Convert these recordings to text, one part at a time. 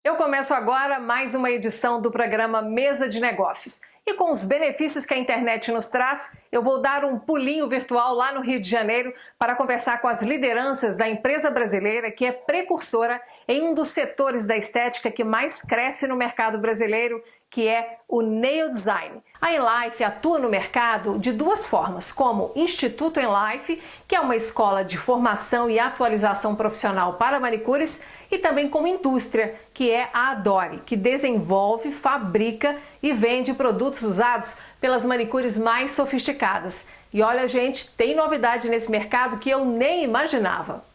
Eu começo agora mais uma edição do programa Mesa de Negócios. E com os benefícios que a internet nos traz, eu vou dar um pulinho virtual lá no Rio de Janeiro para conversar com as lideranças da empresa brasileira que é precursora em um dos setores da estética que mais cresce no mercado brasileiro, que é o nail design. A Enlife atua no mercado de duas formas, como Instituto Enlife, que é uma escola de formação e atualização profissional para manicures, e também como indústria, que é a Adore, que desenvolve, fabrica e vende produtos usados pelas manicures mais sofisticadas. E olha, gente, tem novidade nesse mercado que eu nem imaginava.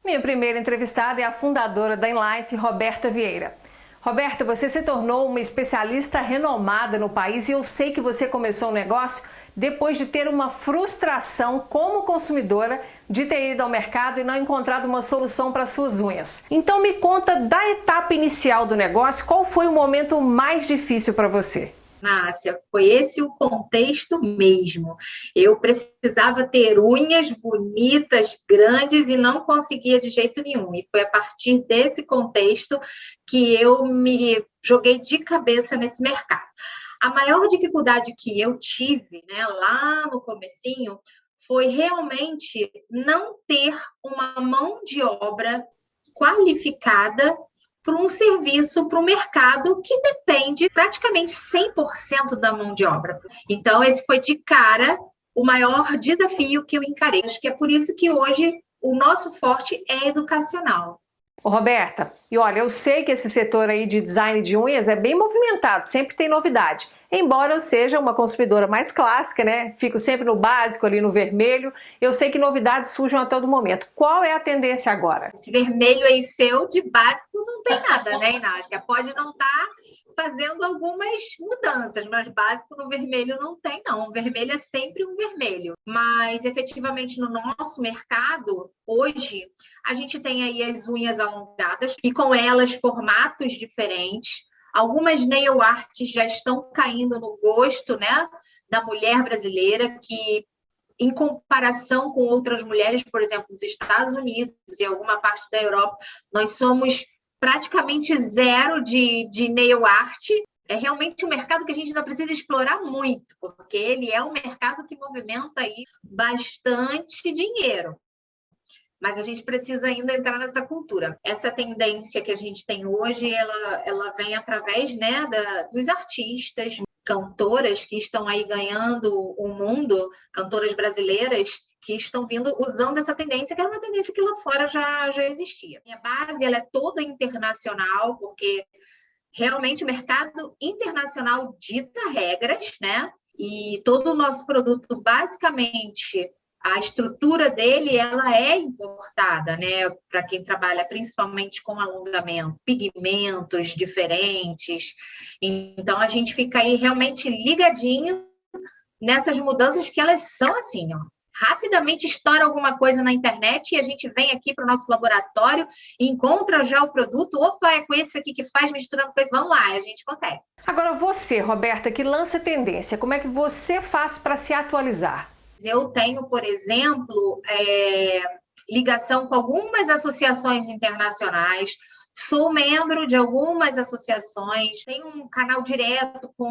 Minha primeira entrevistada é a fundadora da Enlife, Roberta Vieira. Roberta, você se tornou uma especialista renomada no país e eu sei que você começou o negócio depois de ter uma frustração como consumidora de ter ido ao mercado e não encontrado uma solução para suas unhas. Então me conta da etapa inicial do negócio, qual foi o momento mais difícil para você? Nácia, foi esse o contexto mesmo. Eu precisava ter unhas bonitas, grandes e não conseguia de jeito nenhum. E foi a partir desse contexto que eu me joguei de cabeça nesse mercado. A maior dificuldade que eu tive, lá no comecinho, foi realmente não ter uma mão de obra qualificada para um serviço, para o mercado que depende praticamente 100% da mão de obra. Então, esse foi de cara o maior desafio que eu encarei. Acho que é por isso que hoje o nosso forte é educacional. Ô, Roberta, e olha, eu sei que esse setor aí de design de unhas é bem movimentado, sempre tem novidade. Embora eu seja uma consumidora mais clássica, fico sempre no básico, ali no vermelho, eu sei que novidades surgem a todo momento. Qual é a tendência agora? Esse vermelho aí seu, de básico, não tem nada, Inácia? Pode não estar fazendo algumas mudanças, mas básico no vermelho não tem, não. O vermelho é sempre um vermelho. Mas, efetivamente, no nosso mercado, hoje, a gente tem aí as unhas alongadas e com elas formatos diferentes. Algumas nail arts já estão caindo no gosto, da mulher brasileira, que em comparação com outras mulheres, por exemplo, nos Estados Unidos e alguma parte da Europa, nós somos praticamente zero de nail art. É realmente um mercado que a gente ainda precisa explorar muito, porque ele é um mercado que movimenta aí bastante dinheiro. Mas a gente precisa ainda entrar nessa cultura. Essa tendência que a gente tem hoje, ela vem através dos artistas, cantoras que estão aí ganhando o mundo, cantoras brasileiras que estão vindo usando essa tendência, que era uma tendência que lá fora já existia. Minha base ela é toda internacional, porque realmente o mercado internacional dita regras, E todo o nosso produto, basicamente, a estrutura dele ela é importada, para quem trabalha principalmente com alongamento, pigmentos diferentes. Então, a gente fica aí realmente ligadinho nessas mudanças que elas são assim, ó. Rapidamente estoura alguma coisa na internet e a gente vem aqui para o nosso laboratório e encontra já o produto. Opa, é com esse aqui que faz, misturando coisas. Vamos lá, a gente consegue. Agora você, Roberta, que lança tendência, como é que você faz para se atualizar? Eu tenho, por exemplo, ligação com algumas associações internacionais, sou membro de algumas associações, tenho um canal direto com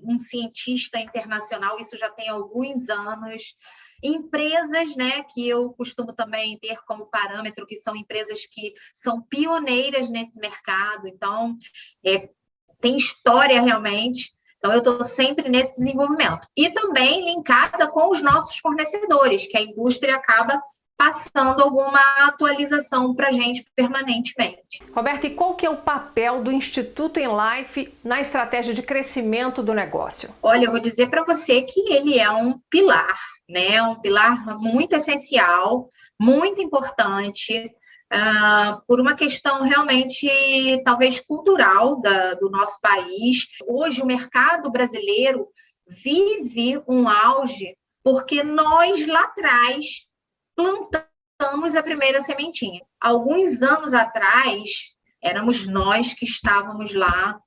um cientista internacional, isso já tem alguns anos. Empresas, que eu costumo também ter como parâmetro, que são empresas que são pioneiras nesse mercado, então tem história realmente. Então, eu estou sempre nesse desenvolvimento. E também linkada com os nossos fornecedores, que a indústria acaba passando alguma atualização para a gente permanentemente. Roberta, e qual que é o papel do Instituto Enlife na estratégia de crescimento do negócio? Olha, eu vou dizer para você que ele é um pilar, um pilar muito essencial, muito importante, por uma questão realmente, talvez, cultural do nosso país. Hoje, o mercado brasileiro vive um auge porque nós, lá atrás, plantamos a primeira sementinha. Alguns anos atrás, Éramos nós que estávamos lá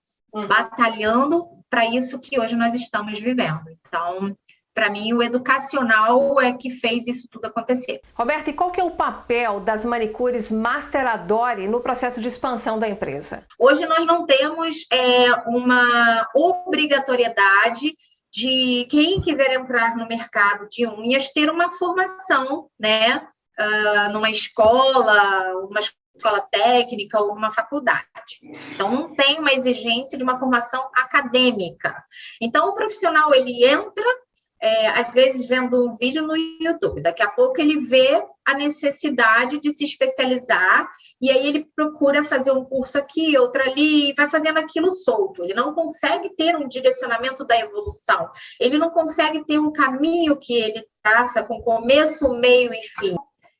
batalhando para isso que hoje nós estamos vivendo. Então, para mim, o educacional é que fez isso tudo acontecer. Roberta, e qual que é o papel das manicures Master Adore no processo de expansão da empresa? Hoje nós não temos uma obrigatoriedade de quem quiser entrar no mercado de unhas ter uma formação, né, numa escola técnica ou uma faculdade. Então, não tem uma exigência de uma formação acadêmica. Então, o profissional, ele entra, às vezes, vendo um vídeo no YouTube. Daqui a pouco, ele vê a necessidade de se especializar e aí ele procura fazer um curso aqui, outro ali, e vai fazendo aquilo solto. Ele não consegue ter um direcionamento da evolução. Ele não consegue ter um caminho que ele traça com começo, meio e fim.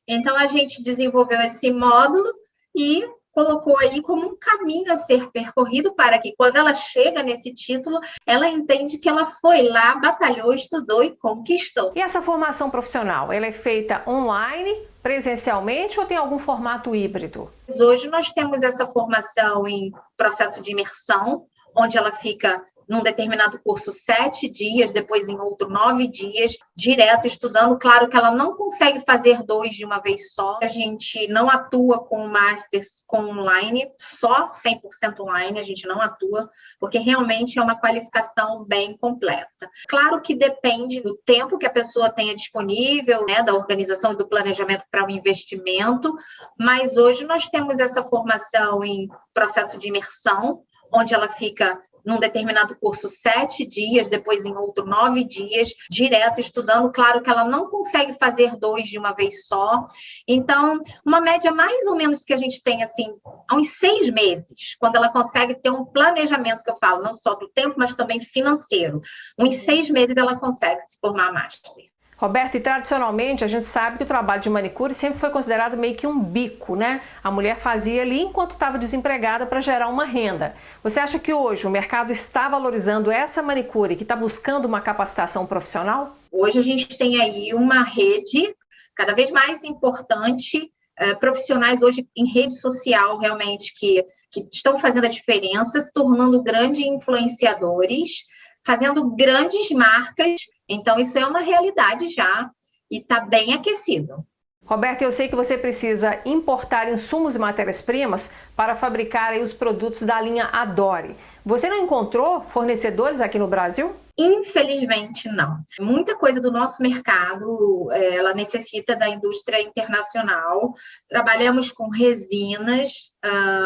Então, a gente desenvolveu esse módulo e colocou aí como um caminho a ser percorrido para que, quando ela chega nesse título, ela entende que ela foi lá, batalhou, estudou e conquistou. E essa formação profissional, ela é feita online, presencialmente ou tem algum formato híbrido? Hoje nós temos essa formação em processo de imersão, onde ela fica num determinado curso 7 dias, depois em outro 9 dias, direto estudando. Claro que ela não consegue fazer 2 de uma vez só. A gente não atua com masters com online, só 100% online, a gente não atua, porque realmente é uma qualificação bem completa. Claro que depende do tempo que a pessoa tenha disponível, né, da organização e do planejamento para o investimento, mas hoje nós temos essa formação em processo de imersão, onde ela fica num determinado curso 7 dias, depois em outro 9 dias, direto estudando. Claro que ela não consegue fazer 2 de uma vez só. Então, uma média mais ou menos que a gente tem, assim, há uns 6 meses, quando ela consegue ter um planejamento, que eu falo, não só do tempo, mas também financeiro. Uns 6 meses ela consegue se formar master. Roberta, e tradicionalmente a gente sabe que o trabalho de manicure sempre foi considerado meio que um bico, né? A mulher fazia ali enquanto estava desempregada para gerar uma renda. Você acha que hoje o mercado está valorizando essa manicure que está buscando uma capacitação profissional? Hoje a gente tem aí uma rede cada vez mais importante, profissionais hoje em rede social realmente que estão fazendo a diferença, se tornando grandes influenciadores, fazendo grandes marcas. Então, isso é uma realidade já e está bem aquecido. Roberta, eu sei que você precisa importar insumos e matérias-primas para fabricar aí os produtos da linha Adore. Você não encontrou fornecedores aqui no Brasil? Infelizmente, não. Muita coisa do nosso mercado, ela necessita da indústria internacional. Trabalhamos com resinas,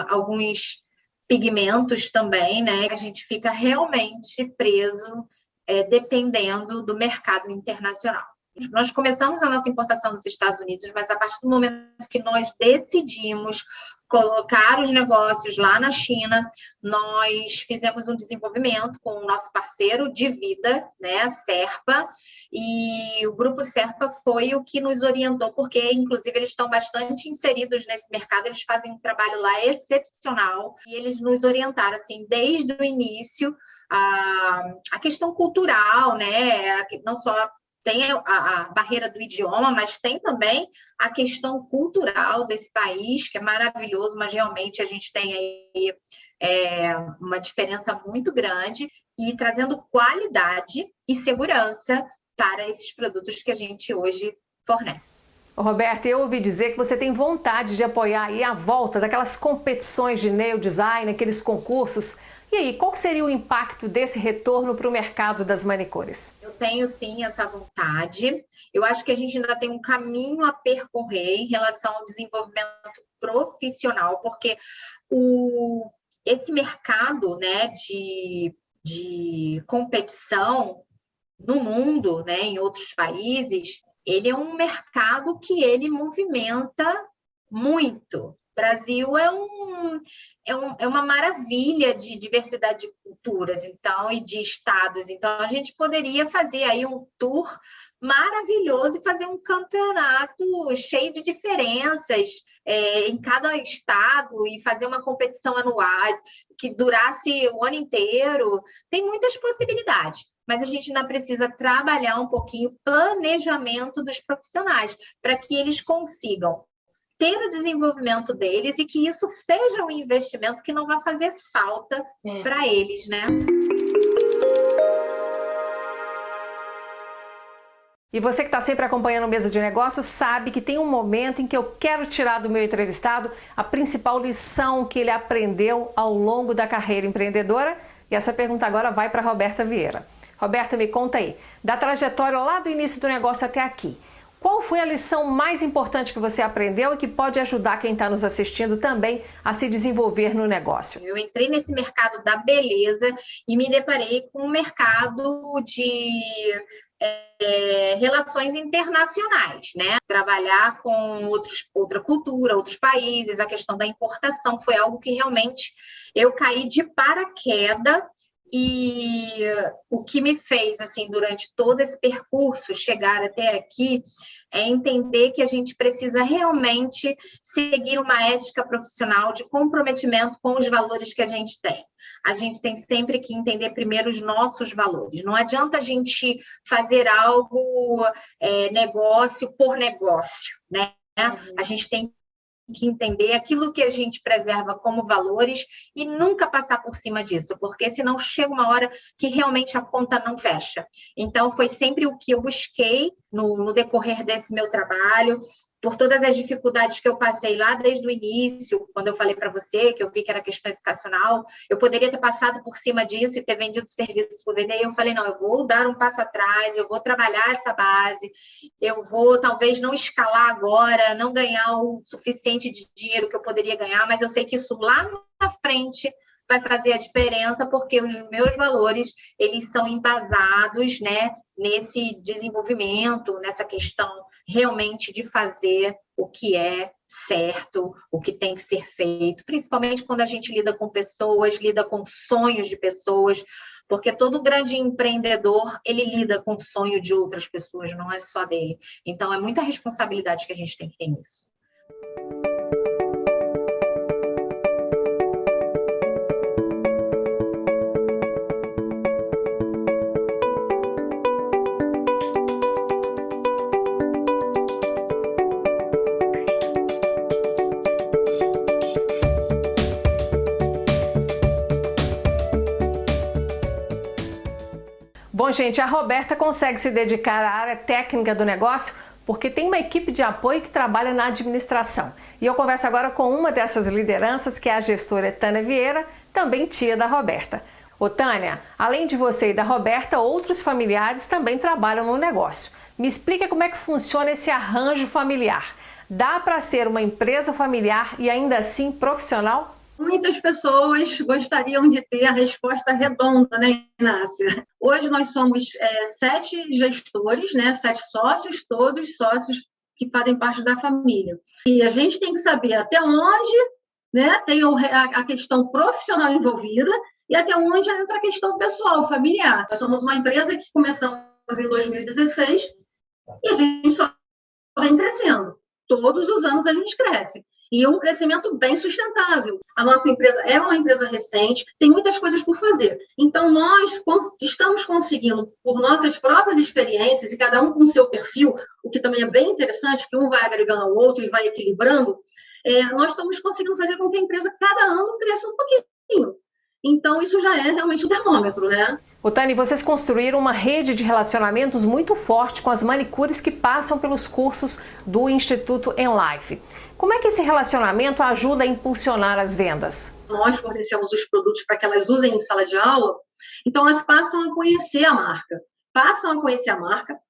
alguns pigmentos também, né? A gente fica realmente preso dependendo do mercado internacional. Nós começamos a nossa importação nos Estados Unidos, mas a partir do momento que nós decidimos colocar os negócios lá na China, nós fizemos um desenvolvimento com o nosso parceiro de vida, né, Serpa, e o Grupo Serpa foi o que nos orientou, porque, inclusive, eles estão bastante inseridos nesse mercado, eles fazem um trabalho lá excepcional, e eles nos orientaram, assim, desde o início, a questão cultural, né, não só tem a barreira do idioma, mas tem também a questão cultural desse país, que é maravilhoso, mas realmente a gente tem aí uma diferença muito grande, e trazendo qualidade e segurança para esses produtos que a gente hoje fornece. Roberta, eu ouvi dizer que você tem vontade de apoiar aí a volta daquelas competições de nail design, aqueles concursos. E aí, qual seria o impacto desse retorno para o mercado das manicures? Eu tenho, sim, essa vontade. Eu acho que a gente ainda tem um caminho a percorrer em relação ao desenvolvimento profissional, porque esse mercado, né, de competição no mundo, né, em outros países, ele é um mercado que ele movimenta muito. O Brasil é uma maravilha de diversidade de culturas, então, e de estados. Então, a gente poderia fazer aí um tour maravilhoso e fazer um campeonato cheio de diferenças em cada estado e fazer uma competição anual que durasse o ano inteiro. Tem muitas possibilidades, mas a gente ainda precisa trabalhar um pouquinho o planejamento dos profissionais para que eles consigam ter o desenvolvimento deles e que isso seja um investimento que não vai fazer falta para eles, né? E você que está sempre acompanhando Mesa de Negócios sabe que tem um momento em que eu quero tirar do meu entrevistado a principal lição que ele aprendeu ao longo da carreira empreendedora. E essa pergunta agora vai para a Roberta Vieira. Roberta, me conta aí, da trajetória lá do início do negócio até aqui, qual foi a lição mais importante que você aprendeu e que pode ajudar quem está nos assistindo também a se desenvolver no negócio? Eu entrei nesse mercado da beleza e me deparei com um mercado de relações internacionais, né? Trabalhar com outra cultura, outros países, a questão da importação foi algo que realmente eu caí de paraquedas. E o que me fez, assim, durante todo esse percurso, chegar até aqui, é entender que a gente precisa realmente seguir uma ética profissional de comprometimento com os valores que a gente tem. A gente tem sempre que entender primeiro os nossos valores. Não adianta a gente fazer algo, negócio por negócio, né? A gente tem que entender aquilo que a gente preserva como valores e nunca passar por cima disso, porque senão chega uma hora que realmente a conta não fecha. Então, foi sempre o que eu busquei no decorrer desse meu trabalho, por todas as dificuldades que eu passei lá desde o início, quando eu falei para você que eu vi que era questão educacional, eu poderia ter passado por cima disso e ter vendido serviços por vender, e eu falei, não, eu vou dar um passo atrás, eu vou trabalhar essa base, eu vou talvez não escalar agora, não ganhar o suficiente de dinheiro que eu poderia ganhar, mas eu sei que isso lá na frente vai fazer a diferença, porque os meus valores, eles são embasados, né, nesse desenvolvimento, nessa questão realmente de fazer o que é certo, o que tem que ser feito, principalmente quando a gente lida com pessoas, lida com sonhos de pessoas, porque todo grande empreendedor, ele lida com o sonho de outras pessoas, não é só dele. Então, é muita responsabilidade que a gente tem que ter nisso. Bom, gente, a Roberta consegue se dedicar à área técnica do negócio porque tem uma equipe de apoio que trabalha na administração. E eu converso agora com uma dessas lideranças, que é a gestora Tânia Vieira, também tia da Roberta. Ô Tânia, além de você e da Roberta, outros familiares também trabalham no negócio. Me explica como é que funciona esse arranjo familiar. Dá para ser uma empresa familiar e ainda assim profissional? Muitas pessoas gostariam de ter a resposta redonda, né, Inácia? Hoje nós somos 7 gestores, né, 7 sócios, todos sócios que fazem parte da família. E a gente tem que saber até onde, né, tem a questão profissional envolvida e até onde entra a questão pessoal, familiar. Nós somos uma empresa que começamos em 2016 e a gente só vem crescendo. Todos os anos a gente cresce. E um crescimento bem sustentável. A nossa empresa é uma empresa recente, tem muitas coisas por fazer. Então, nós estamos conseguindo, por nossas próprias experiências, e cada um com o seu perfil, o que também é bem interessante, que um vai agregando ao outro e vai equilibrando, nós estamos conseguindo fazer com que a empresa, cada ano, cresça um pouquinho. Então, isso já é realmente um termômetro, né? Ô Tânia, vocês construíram uma rede de relacionamentos muito forte com as manicures que passam pelos cursos do Instituto Enlife. Como é que esse relacionamento ajuda a impulsionar as vendas? Nós fornecemos os produtos para que elas usem em sala de aula, então elas passam a conhecer a marca,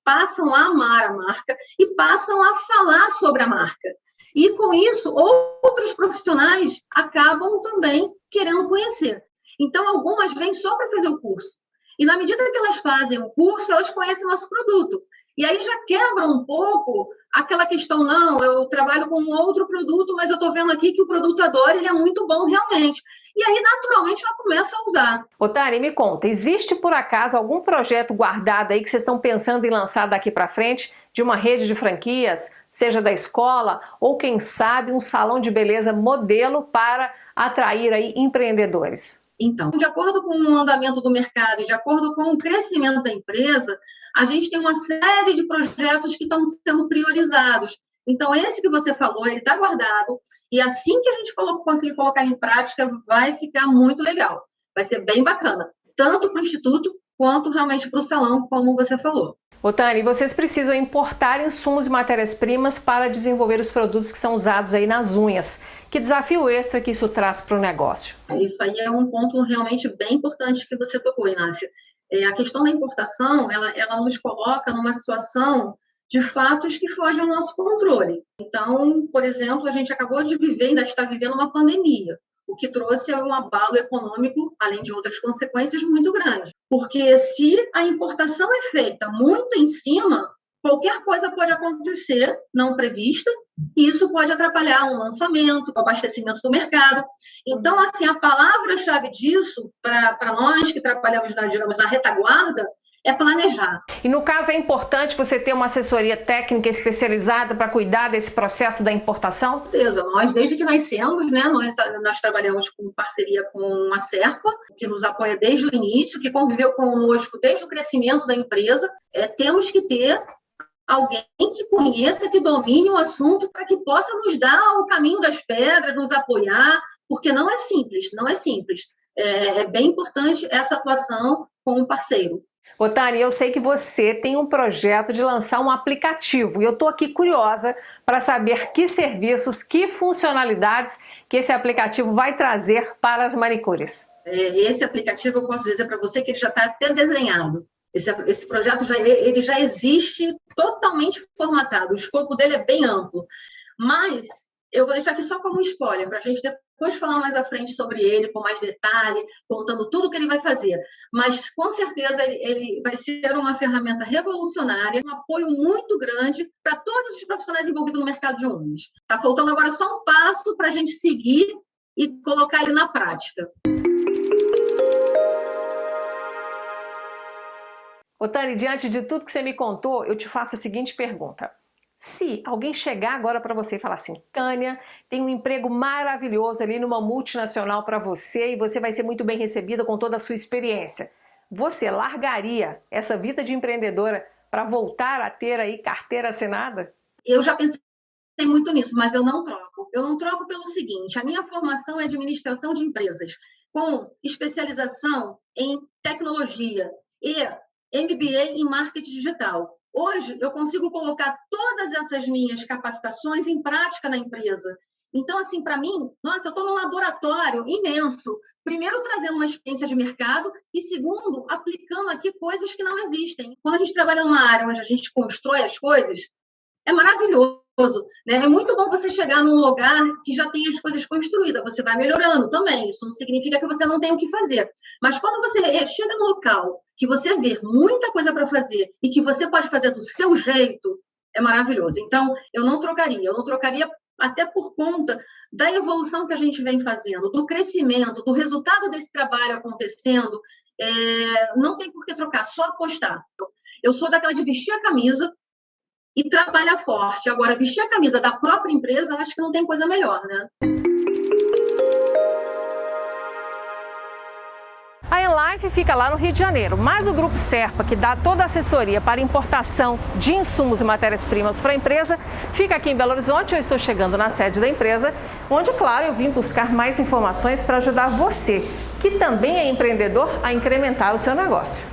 passam a amar a marca e passam a falar sobre a marca. E com isso, outros profissionais acabam também querendo conhecer. Então, algumas vêm só para fazer o curso. E na medida que elas fazem o curso, elas conhecem o nosso produto. E aí já quebra um pouco aquela questão, não, eu trabalho com um outro produto, mas eu estou vendo aqui que o produto adora, ele é muito bom realmente. E aí, naturalmente, ela começa a usar. Ô Tânia, me conta, existe por acaso algum projeto guardado aí que vocês estão pensando em lançar daqui para frente, de uma rede de franquias, seja da escola, ou quem sabe um salão de beleza modelo para atrair aí empreendedores? Então, de acordo com o andamento do mercado, de acordo com o crescimento da empresa, a gente tem uma série de projetos que estão sendo priorizados, Então, esse que você falou, ele está guardado, e assim que a gente conseguir colocar em prática, vai ficar muito legal. Vai ser bem bacana, tanto para o Instituto, quanto realmente para o salão, como você falou. Tânia, vocês precisam importar insumos e matérias-primas para desenvolver os produtos que são usados aí nas unhas. Que desafio extra que isso traz para o negócio? Isso aí é um ponto realmente bem importante que você tocou, Inácia. A questão da importação, ela nos coloca numa situação de fatos que fogem ao nosso controle. Então, por exemplo, a gente acabou de viver, ainda está vivendo uma pandemia, o que trouxe um abalo econômico, além de outras consequências, muito grandes. Porque se a importação é feita muito em cima, qualquer coisa pode acontecer não prevista, e isso pode atrapalhar um lançamento, o abastecimento do mercado. Então, assim, a palavra-chave disso, para nós que trabalhamos, digamos, na retaguarda, é planejar. E no caso é importante você ter uma assessoria técnica especializada para cuidar desse processo da importação? Com certeza. Nós, desde que nascemos, né, nós trabalhamos com parceria com a Serpa, que nos apoia desde o início, que conviveu conosco desde o crescimento da empresa. Temos que ter alguém que conheça, que domine o assunto para que possa nos dar o caminho das pedras, nos apoiar, porque não é simples, não é simples. É bem importante essa atuação com o parceiro. Tânia, eu sei que você tem um projeto de lançar um aplicativo e eu estou aqui curiosa para saber que serviços, que funcionalidades que esse aplicativo vai trazer para as manicures. Esse aplicativo, eu posso dizer para você que ele já está até desenhado. Esse projeto ele já existe totalmente formatado, o escopo dele é bem amplo. Mas eu vou deixar aqui só como spoiler, para a gente depois falar mais à frente sobre ele, com mais detalhe, contando tudo o que ele vai fazer. Mas, com certeza, ele vai ser uma ferramenta revolucionária, um apoio muito grande para todos os profissionais envolvidos no mercado de unhas. Está faltando agora só um passo para a gente seguir e colocar ele na prática. Tânia, diante de tudo que você me contou, eu te faço a seguinte pergunta. Se alguém chegar agora para você e falar assim, Tânia, tem um emprego maravilhoso ali numa multinacional para você e você vai ser muito bem recebida com toda a sua experiência, você largaria essa vida de empreendedora para voltar a ter aí carteira assinada? Eu já pensei muito nisso, mas eu não troco. Eu não troco pelo seguinte, a minha formação é administração de empresas, com especialização em tecnologia e MBA em marketing digital. Hoje, eu consigo colocar todas essas minhas capacitações em prática na empresa. Então, assim, para mim, nossa, eu estou num laboratório imenso. Primeiro, trazendo uma experiência de mercado e, segundo, aplicando aqui coisas que não existem. Quando a gente trabalha numa área onde a gente constrói as coisas, é maravilhoso, né? É muito bom você chegar num lugar que já tem as coisas construídas. Você vai melhorando também. Isso não significa que você não tem o que fazer. Mas quando você chega num local que você vê muita coisa para fazer e que você pode fazer do seu jeito, é maravilhoso. Então, eu não trocaria até por conta da evolução que a gente vem fazendo, do crescimento, do resultado desse trabalho acontecendo. Não tem por que trocar, só apostar. Eu sou daquela de vestir a camisa e trabalhar forte. Agora, vestir a camisa da própria empresa, eu acho que não tem coisa melhor, né? A Enlife fica lá no Rio de Janeiro, mas o Grupo Serpa, que dá toda a assessoria para importação de insumos e matérias-primas para a empresa, fica aqui em Belo Horizonte. Eu estou chegando na sede da empresa, onde, claro, eu vim buscar mais informações para ajudar você, que também é empreendedor, a incrementar o seu negócio.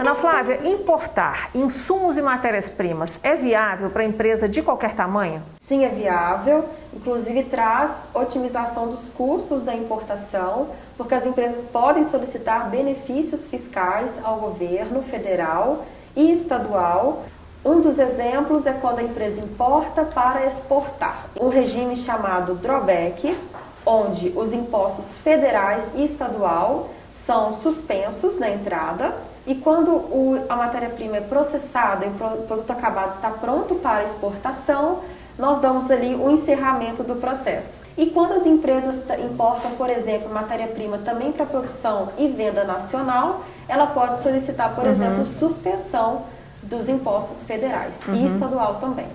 Ana Flávia, importar insumos e matérias-primas é viável para a empresa de qualquer tamanho? Sim, é viável. Inclusive traz otimização dos custos da importação, porque as empresas podem solicitar benefícios fiscais ao governo federal e estadual. Um dos exemplos é quando a empresa importa para exportar. Um regime chamado drawback, onde os impostos federais e estadual são suspensos na entrada. E quando a matéria-prima é processada e o produto acabado está pronto para exportação, nós damos ali o encerramento do processo. E quando as empresas importam, por exemplo, matéria-prima também para produção e venda nacional, ela pode solicitar, por exemplo, suspensão dos impostos federais e estadual também.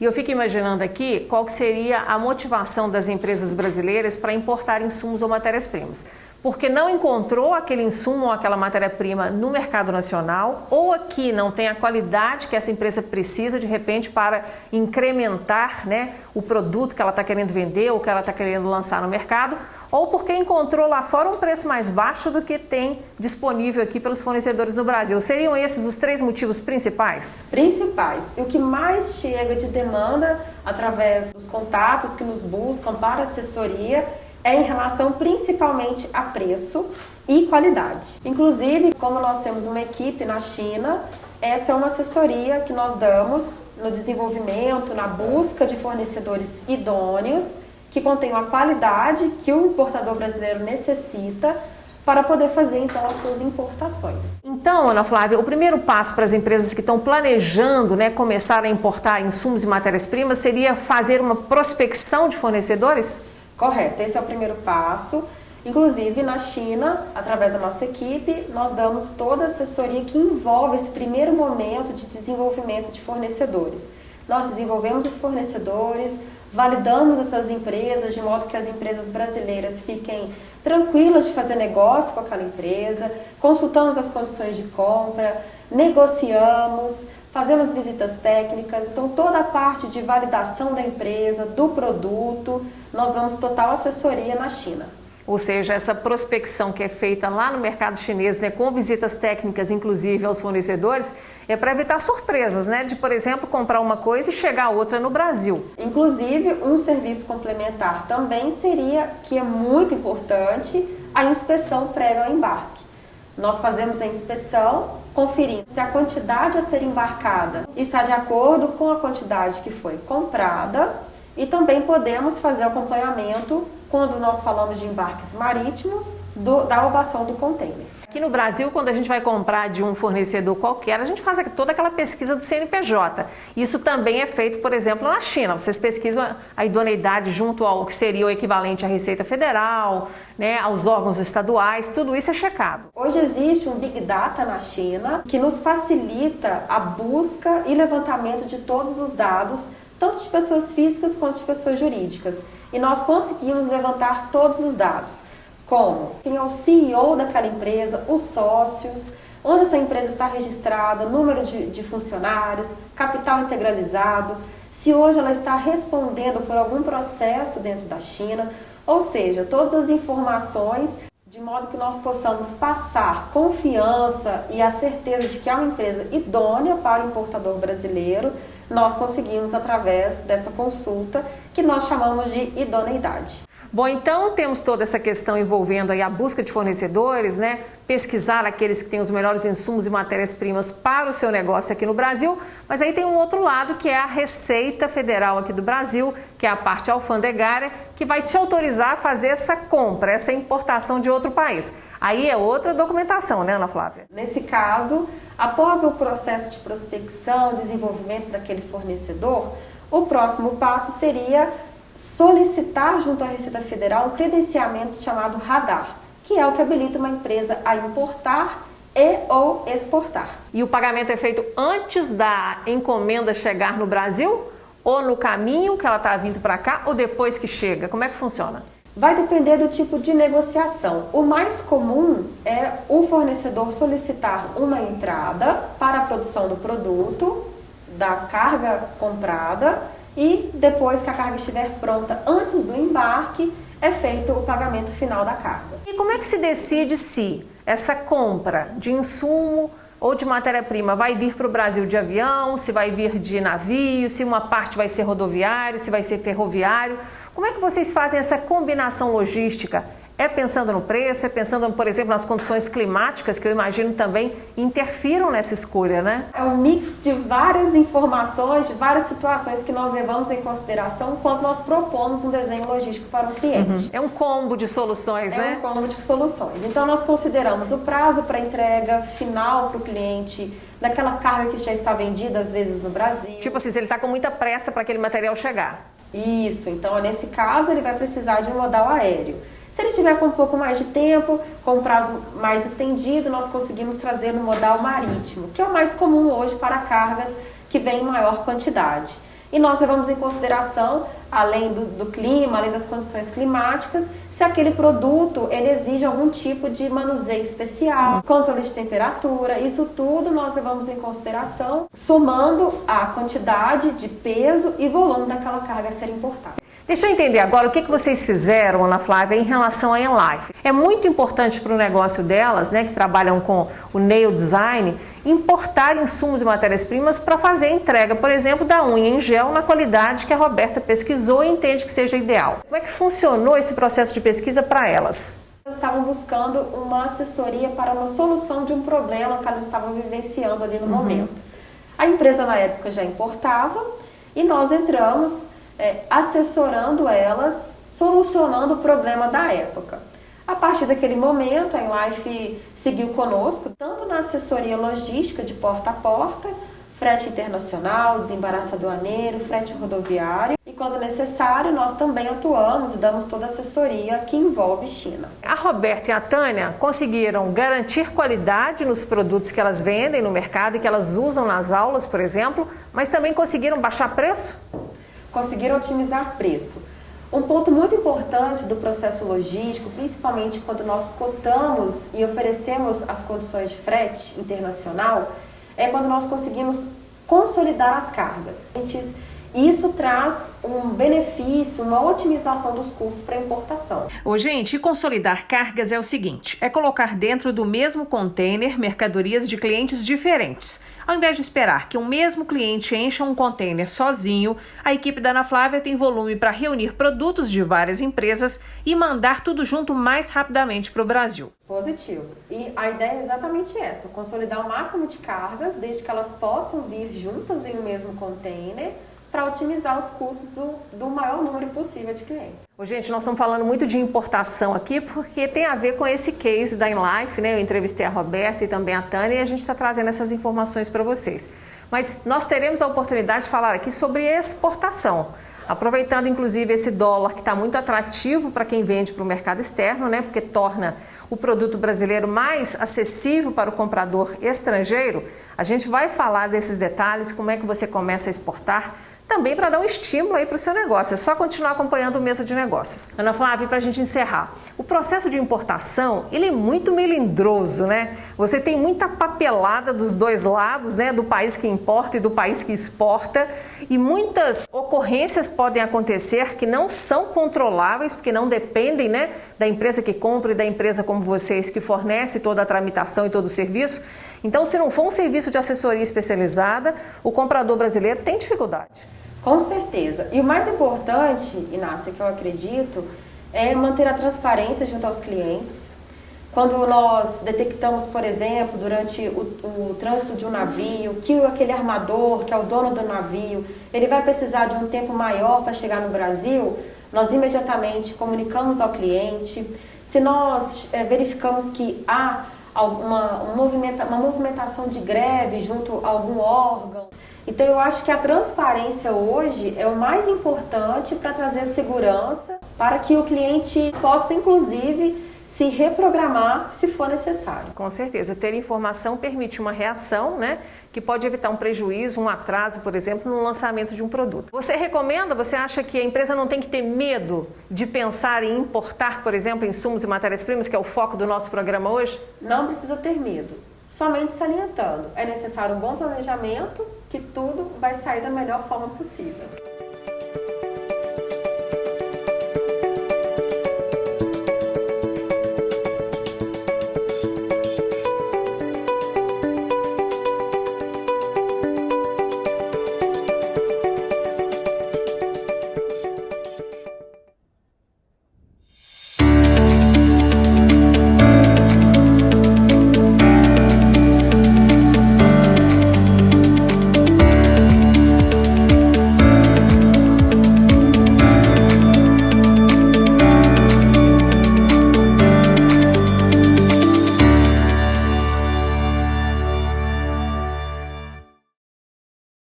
E eu fico imaginando aqui qual que seria a motivação das empresas brasileiras para importar insumos ou matérias-primas. Porque não encontrou aquele insumo ou aquela matéria-prima no mercado nacional, ou aqui não tem a qualidade que essa empresa precisa, de repente, para incrementar, né, o produto que ela está querendo vender ou que ela está querendo lançar no mercado, ou porque encontrou lá fora um preço mais baixo do que tem disponível aqui pelos fornecedores no Brasil. Seriam esses os 3 motivos principais? Principais. E o que mais chega de demanda através dos contatos que nos buscam para assessoria é em relação principalmente a preço e qualidade. Inclusive, como nós temos uma equipe na China, essa é uma assessoria que nós damos no desenvolvimento, na busca de fornecedores idôneos, que contenham a qualidade que o importador brasileiro necessita para poder fazer, então, as suas importações. Então, Ana Flávia, o primeiro passo para as empresas que estão planejando, né, começar a importar insumos e matérias-primas seria fazer uma prospecção de fornecedores? Correto, esse é o primeiro passo. Inclusive, na China, através da nossa equipe, nós damos toda a assessoria que envolve esse primeiro momento de desenvolvimento de fornecedores. Nós desenvolvemos os fornecedores, validamos essas empresas de modo que as empresas brasileiras fiquem tranquilas de fazer negócio com aquela empresa, consultamos as condições de compra, negociamos, fazemos visitas técnicas, então toda a parte de validação da empresa, do produto, nós damos total assessoria na China. Ou seja, essa prospecção que é feita lá no mercado chinês, né, com visitas técnicas, inclusive aos fornecedores, é para evitar surpresas, né, de, por exemplo, comprar uma coisa e chegar outra no Brasil. Inclusive, um serviço complementar também seria, que é muito importante, a inspeção prévia ao embarque. Nós fazemos a inspeção, conferindo se a quantidade a ser embarcada está de acordo com a quantidade que foi comprada, e também podemos fazer acompanhamento quando nós falamos de embarques marítimos da ovação do container. Aqui no Brasil, quando a gente vai comprar de um fornecedor qualquer, a gente faz toda aquela pesquisa do CNPJ. Isso também é feito, por exemplo, na China. Vocês pesquisam a idoneidade junto ao que seria o equivalente à Receita Federal, né, aos órgãos estaduais, tudo isso é checado. Hoje existe um Big Data na China que nos facilita a busca e levantamento de todos os dados, tanto de pessoas físicas quanto de pessoas jurídicas. E nós conseguimos levantar todos os dados, como quem é o CEO daquela empresa, os sócios, onde essa empresa está registrada, número de funcionários, capital integralizado, se hoje ela está respondendo por algum processo dentro da China, ou seja, todas as informações de modo que nós possamos passar confiança e a certeza de que é uma empresa idônea para o importador brasileiro, nós conseguimos através dessa consulta que nós chamamos de idoneidade. Bom, então temos toda essa questão envolvendo aí a busca de fornecedores, né? Pesquisar aqueles que têm os melhores insumos e matérias-primas para o seu negócio aqui no Brasil, mas aí tem um outro lado que é a Receita Federal aqui do Brasil, que é a parte alfandegária, que vai te autorizar a fazer essa compra, essa importação de outro país. Aí é outra documentação, né, Ana Flávia? Nesse caso, após o processo de prospecção, desenvolvimento daquele fornecedor, o próximo passo seria solicitar junto à Receita Federal um credenciamento chamado radar, que é o que habilita uma empresa a importar e ou exportar. E o pagamento é feito antes da encomenda chegar no Brasil, ou no caminho que ela está vindo para cá, ou depois que chega? Como é que funciona? Vai depender do tipo de negociação. O mais comum é o fornecedor solicitar uma entrada para a produção do produto, da carga comprada, e depois que a carga estiver pronta, antes do embarque, é feito o pagamento final da carga. E como é que se decide se essa compra de insumo ou de matéria-prima vai vir para o Brasil de avião, se vai vir de navio, se uma parte vai ser rodoviário, se vai ser ferroviário? Como é que vocês fazem essa combinação logística? É pensando no preço, é pensando, por exemplo, nas condições climáticas, que eu imagino também interfiram nessa escolha, né? É um mix de várias informações, de várias situações que nós levamos em consideração quando nós propomos um desenho logístico para um cliente. É um combo de soluções, né? É um combo de soluções. Então, nós consideramos o prazo para entrega final para o cliente, daquela carga que já está vendida, às vezes, no Brasil. Tipo assim, se ele está com muita pressa para aquele material chegar. Isso. Então, nesse caso, ele vai precisar de um modal aéreo. Se ele tiver com um pouco mais de tempo, com um prazo mais estendido, nós conseguimos trazer no modal marítimo, que é o mais comum hoje para cargas que vêm em maior quantidade. E nós levamos em consideração, além do clima, além das condições climáticas, se aquele produto ele exige algum tipo de manuseio especial, controle de temperatura, isso tudo nós levamos em consideração, somando a quantidade de peso e volume daquela carga a ser importada. Deixa eu entender agora o que vocês fizeram, Ana Flávia, em relação à Enlife. É muito importante para o negócio delas, né, que trabalham com o nail design, importar insumos e matérias-primas para fazer a entrega, por exemplo, da unha em gel na qualidade que a Roberta pesquisou e entende que seja ideal. Como é que funcionou esse processo de pesquisa para elas? Elas estavam buscando uma assessoria para uma solução de um problema que elas estavam vivenciando ali no momento. A empresa na época já importava e nós entramos assessorando elas, solucionando o problema da época. A partir daquele momento, a Enlife seguiu conosco, tanto na assessoria logística de porta a porta, frete internacional, desembaraço aduaneiro, frete rodoviário, e quando necessário, nós também atuamos e damos toda a assessoria que envolve China. A Roberta e a Tânia conseguiram garantir qualidade nos produtos que elas vendem no mercado e que elas usam nas aulas, por exemplo, mas também conseguiram baixar preço? Conseguiram otimizar preço. Um ponto muito importante do processo logístico, principalmente quando nós cotamos e oferecemos as condições de frete internacional, é quando nós conseguimos consolidar as cargas. Isso traz um benefício, uma otimização dos custos para importação. Gente, consolidar cargas é o seguinte, é colocar dentro do mesmo container mercadorias de clientes diferentes. Ao invés de esperar que um mesmo cliente encha um container sozinho, a equipe da Ana Flávia tem volume para reunir produtos de várias empresas e mandar tudo junto mais rapidamente para o Brasil. Positivo. E a ideia é exatamente essa, consolidar o máximo de cargas, desde que elas possam vir juntas em um mesmo container, para otimizar os custos do maior número possível de clientes. Gente, nós estamos falando muito de importação aqui porque tem a ver com esse case da Enlife, né? Eu entrevistei a Roberta e também a Tânia e a gente está trazendo essas informações para vocês. Mas nós teremos a oportunidade de falar aqui sobre exportação, aproveitando inclusive esse dólar que está muito atrativo para quem vende para o mercado externo, né? Porque torna o produto brasileiro mais acessível para o comprador estrangeiro. A gente vai falar desses detalhes, como é que você começa a exportar, também para dar um estímulo aí para o seu negócio. É só continuar acompanhando o Mesa de Negócios. Ana Flávia, para a gente encerrar, o processo de importação, ele é muito melindroso, né? Você tem muita papelada dos dois lados, né? Do país que importa e do país que exporta, e muitas ocorrências podem acontecer que não são controláveis, porque não dependem, né, da empresa que compra e da empresa como vocês que fornece toda a tramitação e todo o serviço. Então, se não for um serviço de assessoria especializada, o comprador brasileiro tem dificuldade. Com certeza. E o mais importante, Inácia, que eu acredito, é manter a transparência junto aos clientes. Quando nós detectamos, por exemplo, durante o trânsito de um navio, que aquele armador, que é o dono do navio, ele vai precisar de um tempo maior para chegar no Brasil, nós imediatamente comunicamos ao cliente. Se nós verificamos que há uma movimentação de greve junto a algum órgão. Então eu acho que a transparência hoje é o mais importante para trazer segurança, para que o cliente possa inclusive se reprogramar se for necessário. Com certeza, ter informação permite uma reação, né, que pode evitar um prejuízo, um atraso, por exemplo, no lançamento de um produto. Você recomenda, você acha que a empresa não tem que ter medo de pensar em importar, por exemplo, insumos e matérias-primas, que é o foco do nosso programa hoje? Não precisa ter medo, somente salientando. É necessário um bom planejamento, que tudo vai sair da melhor forma possível.